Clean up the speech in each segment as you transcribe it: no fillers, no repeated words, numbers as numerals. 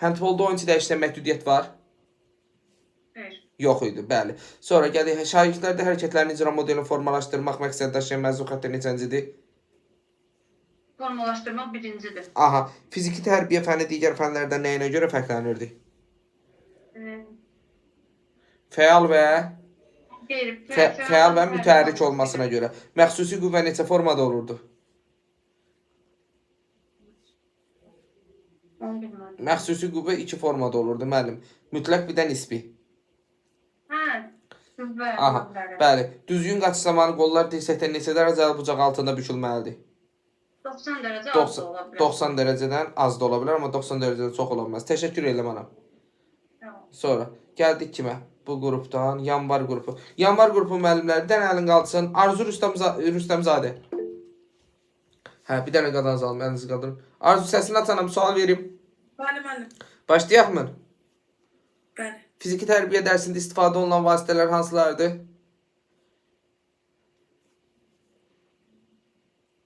Handbolda oyunçu dəyişdirə məhdudiyyət var? Hayır. Yox idi, bəli. Sonra gəlir şagirdlərdə hərəkətlərin icra modelini formalaşdırmaq məqsəd daşıyan məzun xəttə neçəncidir? Formalaşdırmaq birincidir. Aha, fiziki tərbiyə fəni digər fənlərdən nəyinə görə fərqlənirdi? Fəal və fəal və mütəhərrik olmasına görə. Məxsusi qüvvə neçə formada olurdu? Onu bilmirəm. Məxsusi qüvvə 2 formada olurdu, müəllim. Mütləq bir də nisbi. Qüvvə. Aha, bəli. Düzgün qaçış zamanı qollar dirsəkdən neçə dərəcəli bucaq altında bükülməlidir? 90 dərəcə az da ola bilər. 90 dərəcədən az da ola bilər, amma 90 dərəcədən çox ola bilməz. Təşəkkür edirəm ana. Tamam. Sonra gəldik kimə? Bu qrupdan yanvar qrupu. Yanvar qrupu müəllimləri bir dənə əlin qalsın. Arzu Rüstəmzadə. Hə, bir dənə qadan zalım, əlinizi qaldırın. Arzu səsini açanam, sual verim. Bəli, müəllim. Başlayaq mı? Bəli. Fiziki tərbiyə dərsində istifadə olunan vasitələr hansılardır?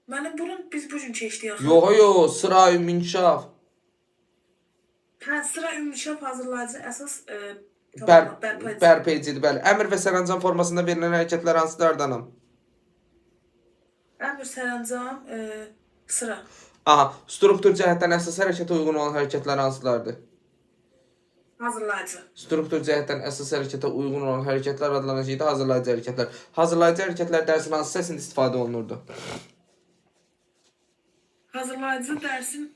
Müəllim, bunu biz bu gün keçdik axı. Yox, sıra ümuminkişaf. Hə, sıra ümuminkişaf hazırlayıcı əsas Bərpa edicidir, bəli. Əmr və sərəncam formasında verilən hərəkətlər hansılardanam? Əmr, sərəncam, sıra. Aha, struktur cəhətdən əsas hərəkətə uyğun olan hərəkətlər hansılardır? Hazırlayıcı. Struktur cəhətdən əsas hərəkətə uyğun olan hərəkətlər adlanacaqdır, hazırlayıcı hərəkətlər. Hazırlayıcı hərəkətlər dərsin hansı hissəsində istifadə olunurdu? Hazırlayıcı dərsin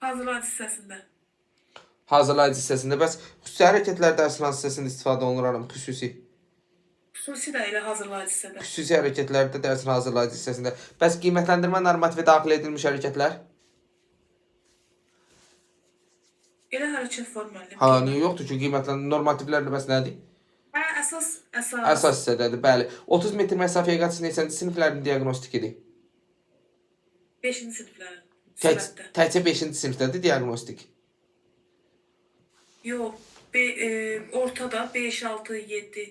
hazırlayıcı hissəsində. Hazırlayıcı hissəsində. Bəs xüsusi hərəkətlər dərsin hansı hissəsində istifadə olunur hanım? Xüsusi. Xüsusi də elə hazırlayıcı hissədə. Xüsusi hərəkətlərdə dərsin hazırlayıcı hissəsində. Bəs qiymətləndirmə normativə daxil edilmiş hərəkətlər? Elə hərəkət var müəllim. Ha, niyə yoxdur ki, qiymətləndirmə normativlər bəs nədir? Hə, əsas. Əsas hissədədir, bəli. 30 metr məsafəyə qaçış neçənci siniflərin diaqnostikidir? 5-ci siniflərin. Sürətdə. Təkcə 5-ci sinifdədir diaqnostik. Yox, ortada 5, 6, 7,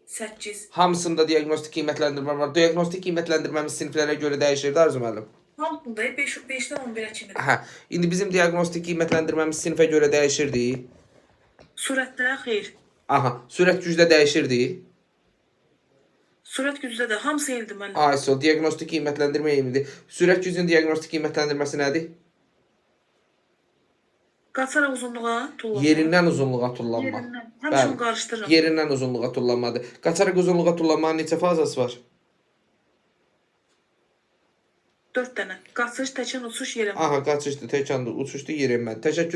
8. Hamısında diaqnostik qiymətləndirmə var. Diaqnostik qiymətləndirməmiz siniflərə görə dəyişirdi Arzu müəllim. Hamısında 5-dən 11-ə kimi. Hə, indi bizim diaqnostik qiymətləndirməmiz sinifə görə dəyişirdi. Sürətdə xeyr. Aha, sürət gücdə dəyişirdi. Sürət gücdə də hamısı eynidir müəllim. ISO diaqnostik qiymətləndirmə eynidir. Sürət gücünün diaqnostik qiymətləndirməsi nədir? Qaçaraq uzunluğa tullanma. Yerindən uzunluğa tullanma. Yerindən. Həmişə qarışdırıram. Yerindən uzunluğa tullanmadır. Qaçaraq uzunluğa tullanmanın neçə fazası var? 4 dənə. Qaçış, təkan, uçuş, yerə. Aha, qaçışdı, təkandı, uçuşdu, yerə enmədi. Təşəkkür